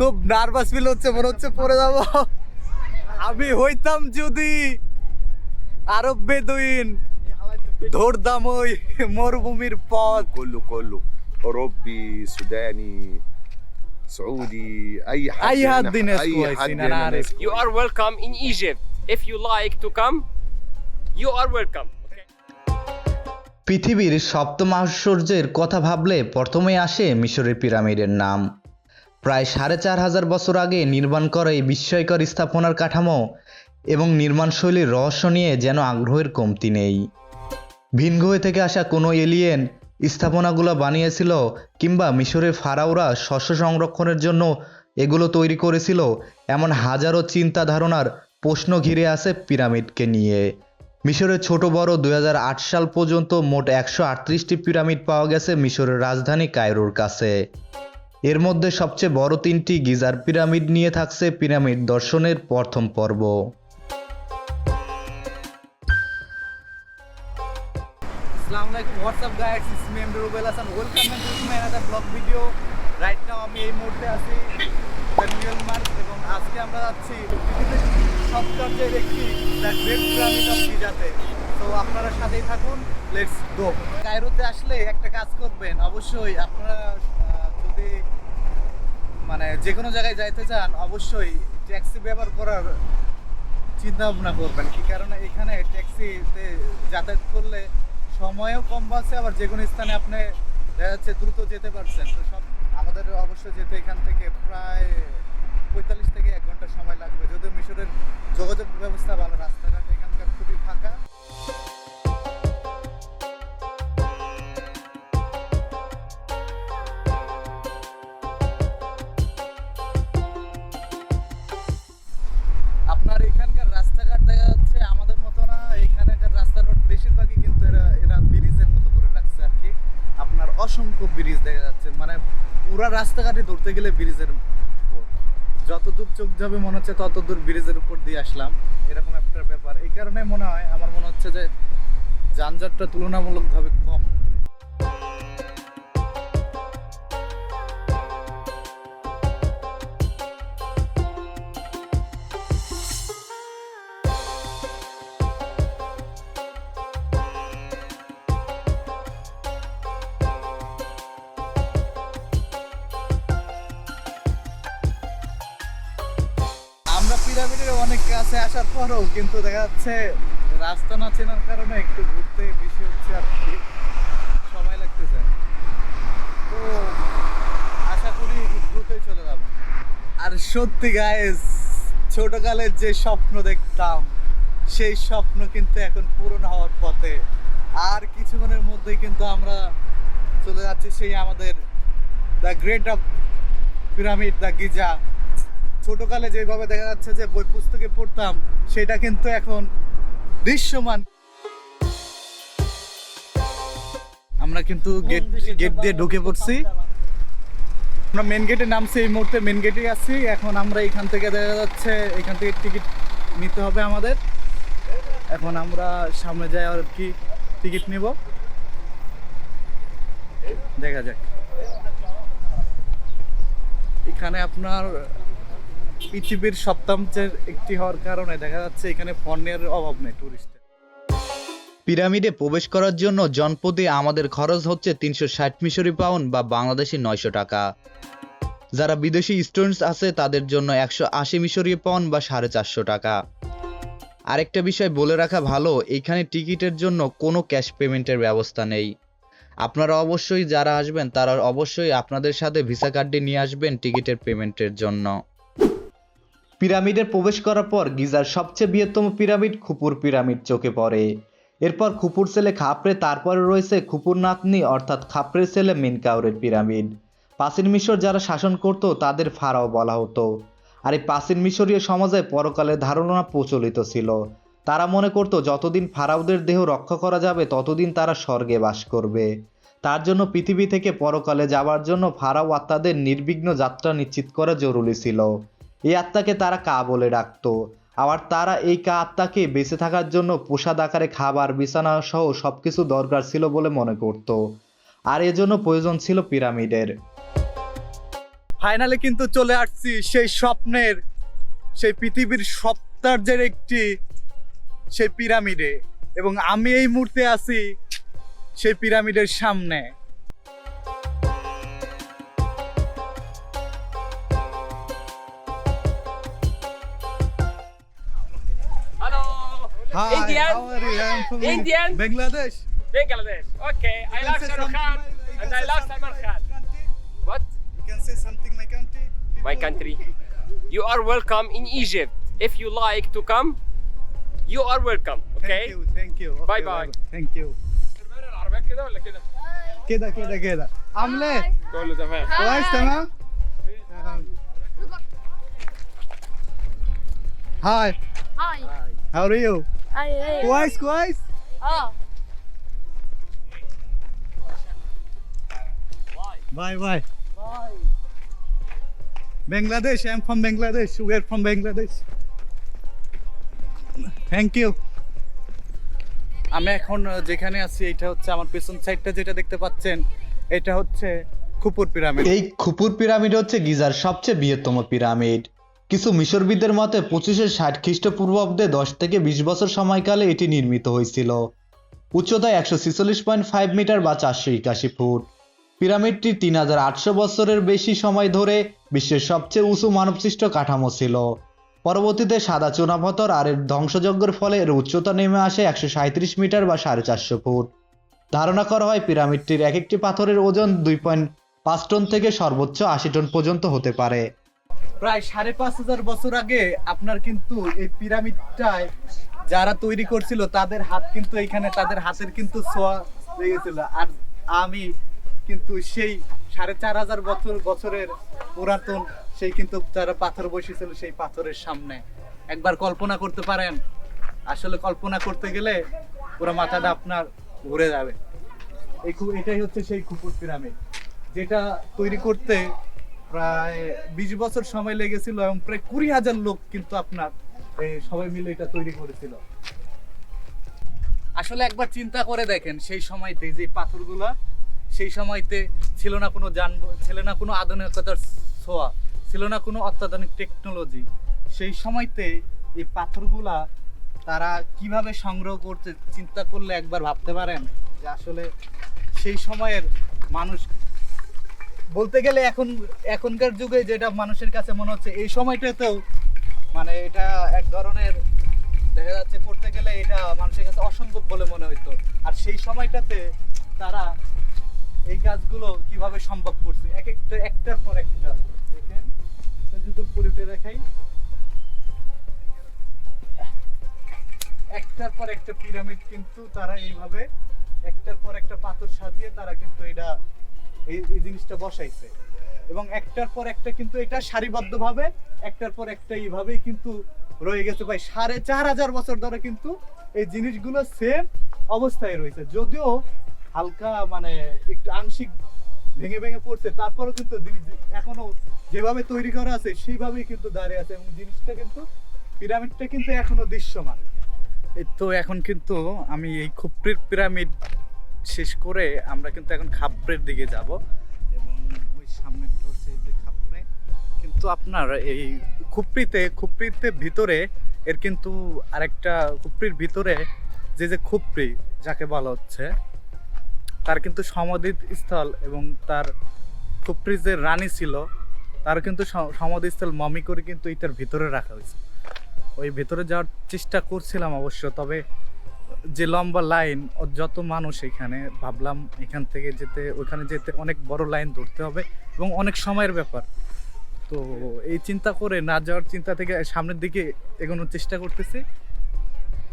খুব nervous feel হচ্ছে, মনে হচ্ছে পড়ে যাব। আমি হইতাম যদি আরব বেদুইন, ধরতাম ওই মরুভূমির পথ। كله كله اوروبي سوداني سعودي اي حد ناس اي كويسين، حد أنا هنا عارف. ناس You are welcome in Egypt. If you like to come, you are welcome. Okay? পৃথিবীর সপ্তম আশ্চর্যের কথা ভাবলে প্রথমেই আসে মিশরের পিরামিডের নাম। প্রায় 4500 বছর আগে নির্মাণ করা এই বিস্ময়কর স্থাপনার কাঠামো এবং নির্মাণশৈলীর রহস্য নিয়ে যেন আগ্রহের কমতি নেই। ভিন গ্রহ থেকে আসা কোনো এলিয়েন স্থাপনাগুলো বানিয়েছিল, কিংবা মিশরের ফারাওরা শস্য সংরক্ষণের জন্য এগুলো তৈরি করেছিল, এমন হাজারো চিন্তা ধারণার প্রশ্ন ঘিরে আছে পিরামিডকে নিয়ে। মিশরের ছোট বড় 2008 সাল পর্যন্ত মোট 138টি পিরামিড পাওয়া গেছে মিশরের রাজধানী কায়রোর কাছে। এর মধ্যে সবচেয়ে বড় 3টি গিজার পিরামিড নিয়ে থাকছে পিরামিড দর্শনের প্রথম পর্ব। আসসালামু আলাইকুম, WhatsApp guys, it's me MD Rubel Hasan. Welcome to my another blog video. Right now আমি এই মুহূর্তে আছি নিউ মার্ক, এবং আজকে আমরা যাচ্ছি পৃথিবীর সবচেয়ে একটি দ্য গ্রেট পিরামিড অফ গিজাতে। তো আপনারা সাথেই থাকুন, লেটস গো। কায়রোতে আসলে একটা কাজ করবেন, অবশ্যই আপনারা যদি মানে যে কোনো জায়গায় যাইতে চান, অবশ্যই ট্যাক্সি ব্যবহার করার চিন্তা ভাবনা করবেন। কি কারণে এখানে ট্যাক্সিতে যাতায়াত করলে সময়ও কম বাঁচে, আবার যে কোনো স্থানে আপনি দেখা যাচ্ছে দ্রুত যেতে পারছেন। তো সব আমাদের অবশ্যই যেতে এখান থেকে প্রায় 45 থেকে 1 ঘন্টা সময় লাগবে। যদিও মিশরের যোগাযোগ ব্যবস্থা ভালো, রাস্তাঘাট এখানকার খুবই ফাঁকা। আপনার এখানকার রাস্তাঘাট দেখা যাচ্ছে আমাদের মতো না, এখানকার রাস্তাঘাট বেশিরভাগই কিন্তু এরা ব্রিজের মতো করে রাখছে আর কি। আপনার অসংখ্য ব্রিজ দেখা যাচ্ছে, মানে পুরা রাস্তাঘাটে ধরতে গেলে ব্রিজের উপর, যত দূর চোখ যাবে মনে হচ্ছে তত দূর ব্রিজের উপর দিয়ে আসলাম, এরকম একটা ব্যাপার। এই কারণে মনে হয়, আমার মনে হচ্ছে যে যানজটটা তুলনামূলকভাবে কম। আমরা পিরামিডের অনেক কাছে আসার পরও কিন্তু দেখা যাচ্ছে রাস্তা না চেনার কারণে একটু ঘুরতে বেশি হচ্ছে আর কি, সময় লাগতেছে। তো আশা করি দ্রুতই চলে যাব। আর সত্যি গাইস, ছোটকালের যে স্বপ্ন দেখতাম, সেই স্বপ্ন কিন্তু এখন পূরণ হওয়ার পথে। আর কিছুক্ষণের মধ্যেই কিন্তু আমরা চলে যাচ্ছি সেই আমাদের the great of pyramid, the Giza. ছোটকালে যেভাবে দেখা যাচ্ছে যে বই পুস্তকে পড়তাম, সেটা কিন্তু এখন দৃশ্যমান। আমরা কিন্তু গেট দিয়ে ঢুকে পড়ছি, আমরা মেন গেটে নামছি, এই মুহূর্তে মেন গেটে আছি। এখন আমরা এখান থেকে দেখা যাচ্ছে এখান থেকে টিকিট নিতে হবে আমাদের। এখন আমরা সামনে যাই আর কি টিকিট নিব, দেখা যাক। এখানে আপনার পৃথিবীর সপ্তমের একটি হওয়ার কারণে দেখা যাচ্ছে এখানে ফোনের অভাব নেই টুরিস্টের। পিরামিডে প্রবেশ করার জন্য জনপ্রতি আমাদের খরচ হচ্ছে 360 মিশরি পাউন্ড বা বাংলাদেশি 900 টাকা। যারা বিদেশি স্টুডেন্টস আছে তাদের জন্য 180 মিশরি পাউন্ড বা 450 টাকা। আরেকটা বিষয় বলে রাখা ভালো, এইখানে টিকিটের জন্য কোনো ক্যাশ পেমেন্টের ব্যবস্থা নেই। আপনারা অবশ্যই যারা আসবেন তারা অবশ্যই আপনাদের সাথে ভিসা কার্ডটি নিয়ে আসবেন টিকিটের পেমেন্টের জন্য। পিরামিডে প্রবেশ করার পর গিজার সবচেয়ে বৃহত্তম পিরামিড খুপুর পিরামিড চোখে পড়ে। এরপর খুপুর ছেলে খাপরে, তারপরে রয়েছে খুপুর নাতনি অর্থাৎ খাপরের ছেলে মেনকাউরের পিরামিড। প্রাচীন মিশর যারা শাসন করত তাদের ফারাও বলা হতো। আর এই প্রাচীন মিশরীয় সমাজে পরকালের ধারণা প্রচলিত ছিল। তারা মনে করত যতদিন ফারাওদের দেহ রক্ষা করা যাবে ততদিন তারা স্বর্গে বাস করবে। তার জন্য পৃথিবী থেকে পরকালে যাওয়ার জন্য ফারাও আত্মাদের নির্বিঘ্ন যাত্রা নিশ্চিত করা জরুরি ছিল। এই আত্মাকে তারা কা বলে ডাকত। আবার তারা এই কা আত্মাকে বেঁচে থাকার জন্য প্রসাদ আকারে খাবার, বিছানা সহ সবকিছু দরকার ছিল বলে মনে করত। আর এজন্য প্রয়োজন ছিল পিরামিডের। ফাইনালি কিন্তু চলে আসছি সেই স্বপ্নের, সেই পৃথিবীর সপ্তাহের একটি সেই পিরামিডে, এবং আমি এই মুহূর্তে আছি সেই পিরামিডের সামনে। Hello. Hi, Indian? how are you? I'm from Indian? Bangladesh. Bangladesh. Okay. I You love can say Shahrukh Khan something, you and can I say love something Salman my Khan. country. What? You can say something my country. My country. You are welcome in Egypt. If you like to come, you are welcome. Okay. Thank you. Okay, Bye bye. Thank you. العربيات كده ولا كده؟ كده عامل ايه؟ كله تمام. كويس تمام؟ Hi, Hi. how are you? Hi. كويس. Oh. Bye. Bangladesh, I'm from Bangladesh. We are from Bangladesh. Thank you. আমি এখন যেখানে আছি এটা হচ্ছে আমার পেছন সাইডটা যেটা দেখতে পাচ্ছেন, এটা হচ্ছে খুপুর পিরামিড। এই খুপুর পিরামিড হচ্ছে গিজার সবচেয়ে বৃহত্তম পিরামিড। কিছু মিশরবিদদের মতে 2560 খ্রিস্টপূর্বাব্দে 10 থেকে 20 বছর সময়কালে এটি নির্মিত হয়েছিল। উচ্চতায় 146.5 মিটার বা 481 ফুট। পিরামিডটি 3800 বছরের বেশি সময় ধরে বিশ্বের সবচেয়ে উঁচু মানবসৃষ্ট কাঠামো ছিল। পরবর্তীতে সাদা চুনাপাথর আর এর ধ্বংসযজ্ঞের ফলে এর উচ্চতা নেমে আসে 137 মিটার বা 450 ফুট। ধারণা করা হয় পিরামিডটির এক একটি পাথরের ওজন 2.5 টন থেকে সর্বোচ্চ 80 টন পর্যন্ত হতে পারে। প্রায় 5500 বছর আগে আপনার কিন্তু এই পিরামিডটায় যারা তৈরি করছিল তাদের হাত কিন্তু এখানে, তাদের হাতের কিন্তু ছোঁয়া লেগেছিল। আর আমি কিন্তু সেই 4500 বছরের পুরাতন সেই কিন্তু যারা পাথর বসেছিল সেই পাথরের সামনে। একবার কল্পনা করতে পারেন, আসলে কল্পনা করতে গেলে পুরো মাথাটা আপনার ঘুরে যাবে। এটাই হচ্ছে সেই খুপুর পিরামিড, যেটা তৈরি করতে প্রায় 20 বছর সময় লেগেছিল এবং প্রায় 20,000 লোক কিন্তু আপনার সবাই মিলে এটা তৈরি করেছিল। আসলে একবার চিন্তা করে দেখেন, সেই সময়তে যে পাথরগুলা, সেই সময়তে ছিল না কোনো ছিল না কোনো আধুনিকতার ছোঁয়া, ছিল না কোনো অত্যাধুনিক টেকনোলজি। সেই সময়তে এই পাথরগুলা তারা কিভাবে সংগ্রহ করতে চিন্তা করলে একবার ভাবতে পারেন যে আসলে সেই সময়ের মানুষ বলতে গেলে এখনকার যুগে যেটা মানুষের কাছে মনে হচ্ছে, এই সময়টাতেও মানে এটা এক ধরনের দেখা যাচ্ছে করতে গেলে এটা মানুষের কাছে অসম্ভব বলে মনে হইতো। আর সেই সময়টাতে তারা এই কাজগুলো কিভাবে সম্ভব করছে একটার পর একটা। দেখেন যদি পুরোটা দেখাই, একটার পর একটা পিরামিড কিন্তু তারা এইভাবে একটার পর একটা পাথর সাজিয়ে তারা কিন্তু এটা এই জিনিসটা বসাইছে, এবং একটার পর একটা কিন্তু এটা সারিবদ্ধভাবে একটার পর একটা এইভাবেই কিন্তু রয়ে গেছে। ভাই 4500 বছর ধরে কিন্তু এই জিনিসগুলো সেম অবস্থায় রয়েছে, যদিও হালকা মানে একটু আংশিক ভেঙে পড়ছে, তারপরেও কিন্তু এখনো যেভাবে তৈরি করা আছে সেইভাবেই কিন্তু দাঁড়িয়ে আছে, এবং জিনিসটা কিন্তু পিরামিডটা কিন্তু এখনো দৃশ্যমান। এই তো এখন কিন্তু আমি এই খুপরির পিরামিড শেষ করে আমরা কিন্তু এখন খাপড়ের দিকে যাব, এবং ওই সামনে হচ্ছে যে খাপড়ে কিন্তু আপনার এই খুপরিতে ভিতরে এর কিন্তু আরেকটা খুপরির ভিতরে যে খুপরি যাকে বলা হচ্ছে তার কিন্তু সমাধিস্থল, এবং তার খুপরি যে রানী ছিল তার কিন্তু সমাধিস্থল মমি করে কিন্তু এটার ভিতরে রাখা হয়েছে। ওই ভেতরে যাওয়ার চেষ্টা করছিলাম অবশ্য, তবে যে লম্বা লাইন, যত মানুষ এখানে, ভাবলাম এখান থেকে ওইখানে যেতে অনেক বড় লাইন ধরতে হবে এবং অনেক সময়ের ব্যাপার। তো এই চিন্তা করে না যাওয়ার চিন্তা থেকে সামনের দিকে এগোনোর চেষ্টা করতেছি।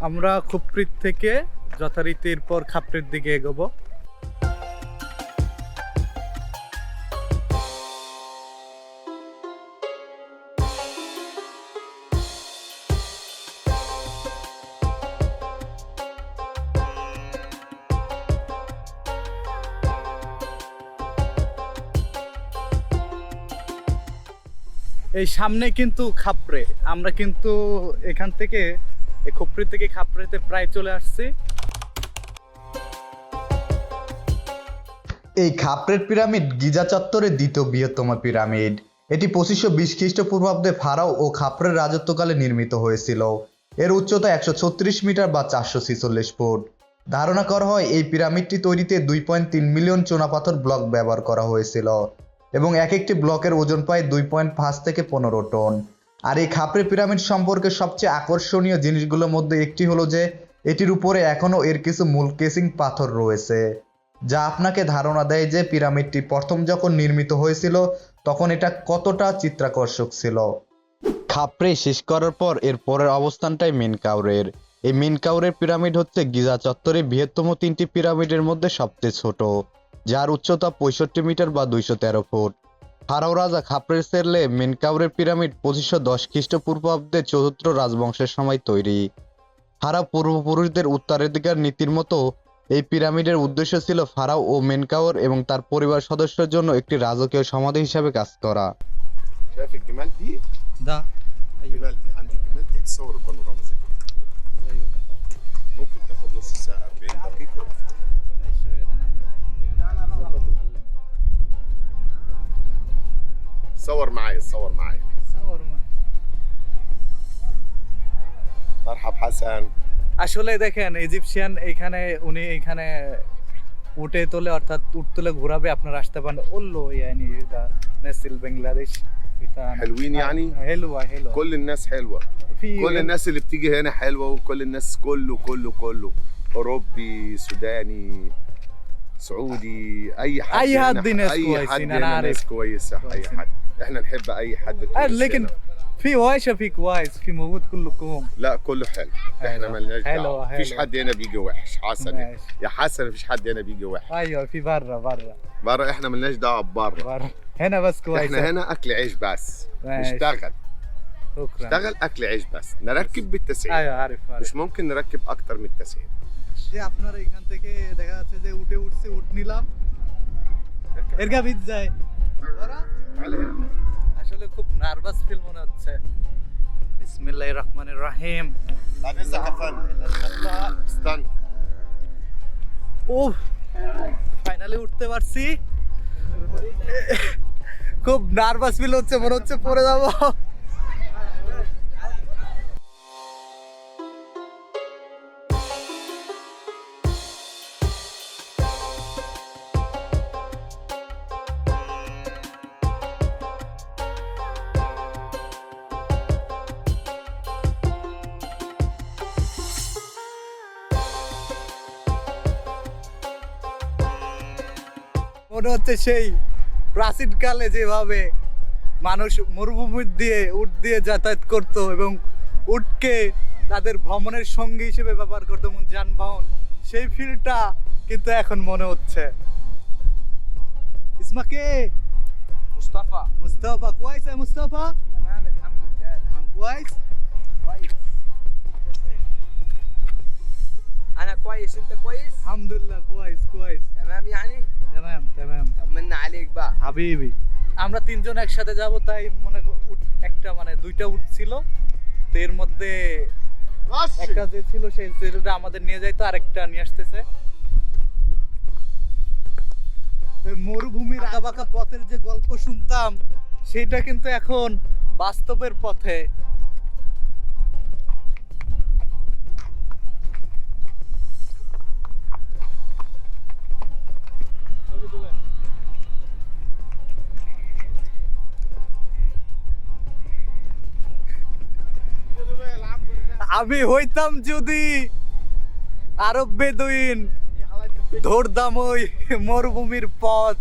আমরা খুপরির থেকে যথারীতির পর খাপড়ির দিকে এগোবো। এই সামনে কিন্তু খাপড়ে, আমরা কিন্তু এখান থেকে খুপরি থেকে খাপড়েতে প্রায় চলে আসছি। এই খাপড়ের পিরামিড গিজা চত্বরের দ্বিতীয় বৃহত্তম পিরামিড। এটি 2520 খ্রিস্টপূর্বাব্দে ফারাও ও খাপরের রাজত্বকালে নির্মিত হয়েছিল। এর উচ্চতা 136 মিটার বা 446 ফুট। ধারণা করা হয় এই পিরামিডটি তৈরিতে 2.3 মিলিয়ন চুনাপাথর ব্লক ব্যবহার করা হয়েছিল এবং এক একটি ব্লকের ওজন প্রায় 2.5 থেকে 15 টন। আর এই খাপরে পিরামিড সম্পর্কে সবচেয়ে আকর্ষণীয় জিনিসগুলোর মধ্যে একটি হলো যে এটির উপরে এখনও এর কিছু মূল কেসিং পাথর রয়েছে, যা আপনাকে ধারণা দেয় যে পিরামিডটি প্রথম যখন নির্মিত হয়েছিল তখন এটা কতটা চিত্তাকর্ষক ছিল। খাপরে শেষ করার পর এর পরের অবস্থানটাই মেনকাউরের। এই মেনকাউরের পিরামিড হচ্ছে গিজা চত্বরে বৃহত্তম 3টি পিরামিডের মধ্যে সবচেয়ে ছোট, যার উচ্চতা 65 মিটার বা 213 ফুট। ফারাও রাজা খাপরের ছেলে মেনকাউরের পিরামিড 2510 খ্রিস্টপূর্বাব্দে চতুর্থ রাজবংশের সময় তৈরি। ফারাও পূর্বপুরুষদের উত্তরাধিকার নীতির মতো এই পিরামিডের উদ্দেশ্য ছিল ফারাও ও মেনকাউর এবং তার পরিবার সদস্যের জন্য একটি রাজকীয় সমাধি হিসাবে কাজ করা। شايف الجمال دي؟ ده الجمال دي عندي الجمال دي تصور البانوراما زي كده. ايوه ده ممكن تاخد نص ساعة 40 دقيقة. ماشي ده انا صور معايا صور معايا. صور ما مرحب حسن. আসলে দেখেন ইজিপশিয়ান এইখানে উনি এইখানে উঠে তোলে অর্থাৎ উঠ তুলে ঘোরাবে, আপনারা আসতে পারেন। قولوا يعني ده ناس البنغلاديش بتاعنا حلوين يعني؟ حلوة حلوة كل الناس حلوة. في كل الناس اللي بتيجي هنا حلوة، وكل الناس كله أوروبي سوداني سعودي أي حد أي هنا- حد ناس أي كويسين، حد أنا هنا عارف. ناس كويسة. أي كويسين. حد إحنا نحب أي حد كويس لكن هنا. في وحشة في كويس، في موجود كلكم. لا كله حلو. إحنا ملناش حلو، دعوة. مفيش حلو. حد هنا بيجي وحش. حسن ماشي. يا حسن مفيش حد هنا بيجي وحش. ايوه في برا بره إحنا ملناش دعوة بره. برا هنا بس كويس. إحنا هنا أكل عيش بس. ماشي. نشتغل شكرا. أكل عيش بس. نركب بالتسعير. ايوه عارف مش ممكن نركب أكتر من التسعير. যে আপনারা এখান থেকে দেখা যাচ্ছে যে উঠছি উঠ নিলাম এরগা ভিত যায় আসলে খুব নার্ভাস ফিল মনে হচ্ছে। বিসমিল্লাহির রহমানির রহিম। طب ازيك يا فندم؟ استنى. ও ফাইনালি উঠতে পারছি। খুব নার্ভাস ফিল হচ্ছে, মনে হচ্ছে পড়ে যাবো। মনে হচ্ছে সেই প্রাচীনকালে যেভাবে মানুষ মরুভূমি দিয়ে উট দিয়ে যাতায়াত করত এবং উটকে তাদের ভ্রমণের সঙ্গী হিসেবে ব্যবহার করতো এমন যানবাহন, সেই ফিলটা কিন্তু এখন মনে হচ্ছে। ইসমাকে مصطفى মুস্তাফা كويس يا مصطفى تمام الحمد لله كويس كويس انا كويس انت كويس الحمد لله كويس تمام يعني تمام طمنا عليك بقى হাবিবি। আমরা তিনজন একসাথে যাব, তাই মনে একটা মানে দুইটা উট ছিল, তো এর মধ্যে একটা যে ছিল সেই ছেলেটা আমাদের নিয়ে যাইতো, আরেকটা নিয়ে আসতেছে। এই মরুভূমির আঁকাবাঁকা পথের যে গল্প শুনতাম সেটা কিন্তু এখন বাস্তবের পথে। আমি হইতাম যদি আরব বেদুইন, ধরতাম ওই মরুভূমির পথ।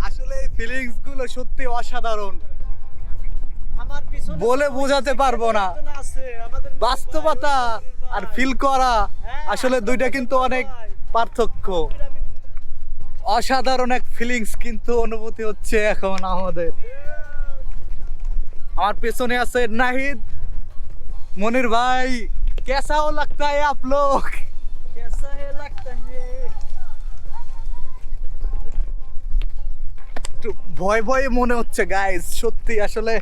আসলে এই ফিলিংস গুলো সত্যি অসাধারণ, বলে বোঝাতে পারবো না। বাস্তবতা আর ফিল করা আসলে দুইটা কিন্তু অনেক পার্থক্য। অসাধারণ এক ফিলিংস কিন্তু অনুভূতি হচ্ছে এখন আমাদের। আমার পেছনে আছে নাহিদ, মনির ভাই। कैसा हो लगता है आप लोग? कैसा है लगता है? একটু ভয় ভয় মনে হচ্ছে গাইস, সত্যি। আসলে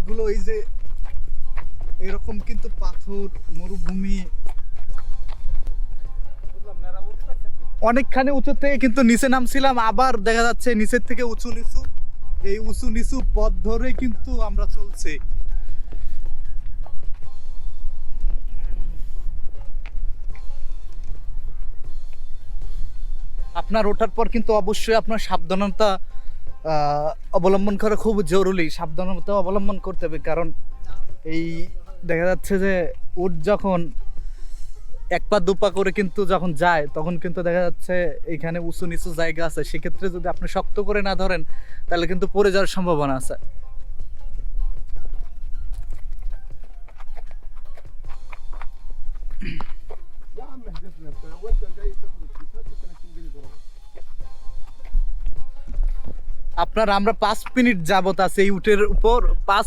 গুলো এই যে এরকম কিন্তু পাথর, মরুভূমি, অনেকখানি উঁচু থেকে কিন্তু নিচে নামছিলাম, আবার দেখা যাচ্ছে নিচের থেকে উঁচু নিচু, এই উঁচু নিচু পথ ধরে কিন্তু আমরা চলছি। আপনার ওঠার পর কিন্তু অবশ্যই আপনার সাবধানতা অবলম্বন করা খুব জরুরি, সাবধানতা অবলম্বন করতে হবে। কারণ এই দেখা যাচ্ছে যে উট যখন এক পা দুপা করে কিন্তু যখন যায় তখন কিন্তু দেখা যাচ্ছে এইখানে উঁচু নিচু জায়গা আছে, সেক্ষেত্রে যদি আপনি শক্ত করে না ধরেন তাহলে কিন্তু পড়ে যাওয়ার সম্ভাবনা আছে। يا عم احذفنا انت وانت جاي تاخد الكيسات ب 30 جنيه ضرب. আপনার আমরা 5 মিনিট যাবত আছে এই উটের উপর। 5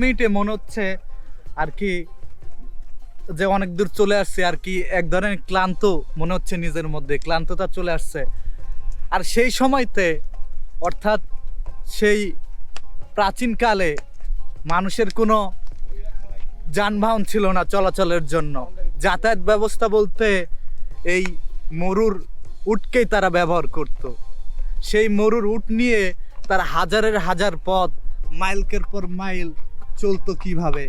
মিনিটে মনে হচ্ছে আর কি যে অনেক দূর চলে আসছে আর কি, এক ধরনের ক্লান্ত মনে হচ্ছে, নিজের মধ্যে ক্লান্ততা চলে আসছে। আর সেই সময়তে অর্থাৎ সেই প্রাচীনকালে মানুষের কোনো যানবাহন ছিল না চলাচলের জন্য, যাতায়াত ব্যবস্থা বলতে এই মরুর উটকেই তারা ব্যবহার করত। সেই মরুর উট নিয়ে তারা হাজারের হাজার পথ মাইলকের পর মাইল চলতো কিভাবে।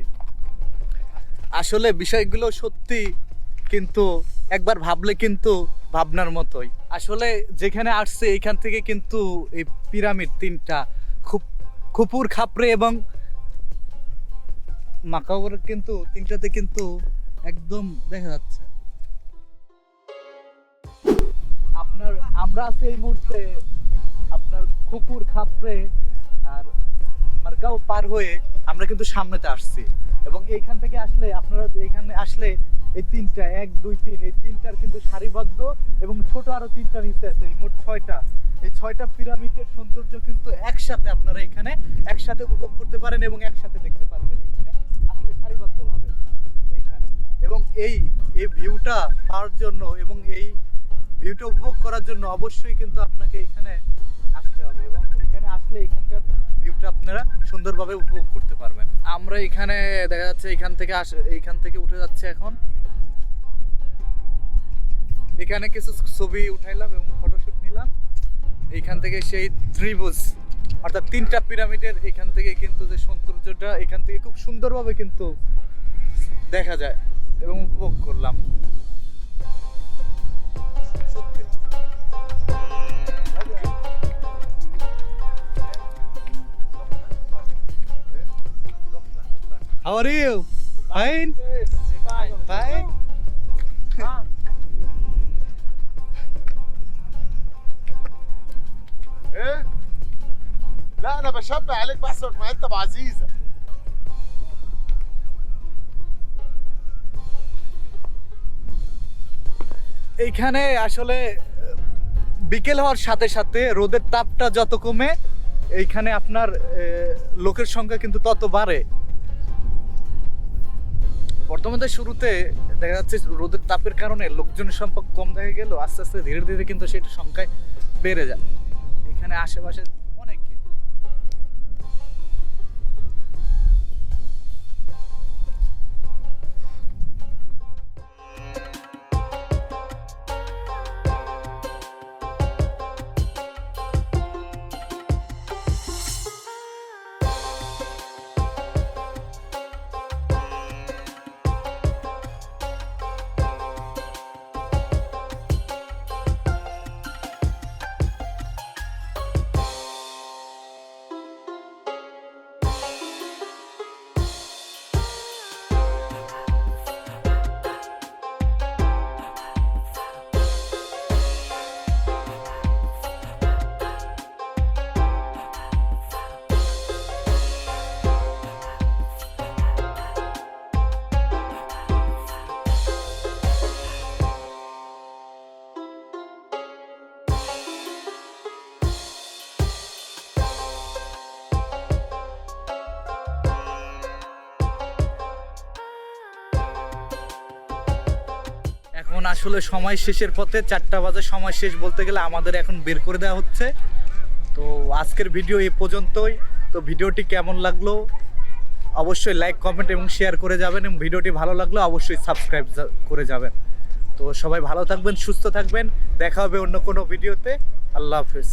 আসলে বিষয়গুলো সত্যি, কিন্তু একবার ভাবলে কিন্তু ভাবনার মতোই। আসলে যেখানে আসছে এইখান থেকে কিন্তু এই পিরামিড তিনটা খুব খুপুর খাপড়ে এবং মাকাওর কিন্তু তিনটাতে কিন্তু একদম দেখা যাচ্ছে। আপনার আমরা আছি এই মুহূর্তে আপনার খুপুর খাপড়ে আর মার্কাও পার হয়ে আমরা কিন্তু সামনেতে আসছি, এবং এইখান থেকে আসলে আপনারা এইখানে আসলে এই তিনটা 1 2 3 এই তিনটার কিন্তু সারিবদ্ধ এবং ছোট আরো তিনটা নিচে আছে, মোট 6টা। এই 6টা পিরামিডের সৌন্দর্য কিন্তু একসাথে আপনারা এখানে একসাথে উপভোগ করতে পারেন এবং একসাথে দেখতে পারবেন এখানে আসলে সারিবদ্ধভাবে এইখানে। এবং এই ভিউটা পাওয়ার জন্য এবং এই ভিউটা উপভোগ করার জন্য অবশ্যই কিন্তু আপনাকে এখানে আসতে হবে, এবং এখানে আসলে এখানকার ভিউটা আপনারা সুন্দরভাবে উপভোগ করতে পারবেন। আমরা এখানে দেখা যাচ্ছে এইখান থেকে উঠে যাচ্ছে এখন। এখানে কিছু ছবি উঠাইলাম এবং ফটোশুট নিলাম। এইখান থেকে সেই ত্রিভুজ অর্থাৎ তিনটা পিরামিডের এখান থেকে কিন্তু যে সৌন্দর্যটা এখান থেকে খুব সুন্দরভাবে কিন্তু দেখা যায় এবং উপভোগ করলাম। সত্যি How are you? Fine? Fine? ايه؟ لا انا بشبع عليك بحسبك ما انت ابو عزيزه. এইখানে আসলে বিকেল হওয়ার সাথে সাথে রোদের তাপটা যত কমে এইখানে আপনার লোকের সংখ্যা কিন্তু তত বাড়ে। বর্তমানে শুরুতে দেখা যাচ্ছে রোদের তাপের কারণে লোকজনের সংখ্যা কম দেখা গেল, আস্তে আস্তে ধীরে ধীরে কিন্তু সেটা সংখ্যায় বেড়ে যায়। এখানে আশেপাশে অনেকে এখন আসলে সময় শেষের পথে, 4টা বাজে সময় শেষ বলতে গেলে আমাদের এখন বের করে দেওয়া হচ্ছে। তো আজকের ভিডিও এই পর্যন্তই। তো ভিডিওটি কেমন লাগলো অবশ্যই লাইক কমেন্ট এবং শেয়ার করে যাবেন, এবং ভিডিওটি ভালো লাগলো অবশ্যই সাবস্ক্রাইব করে যাবেন। তো সবাই ভালো থাকবেন, সুস্থ থাকবেন, দেখা হবে অন্য কোনো ভিডিওতে। আল্লাহ হাফেজ।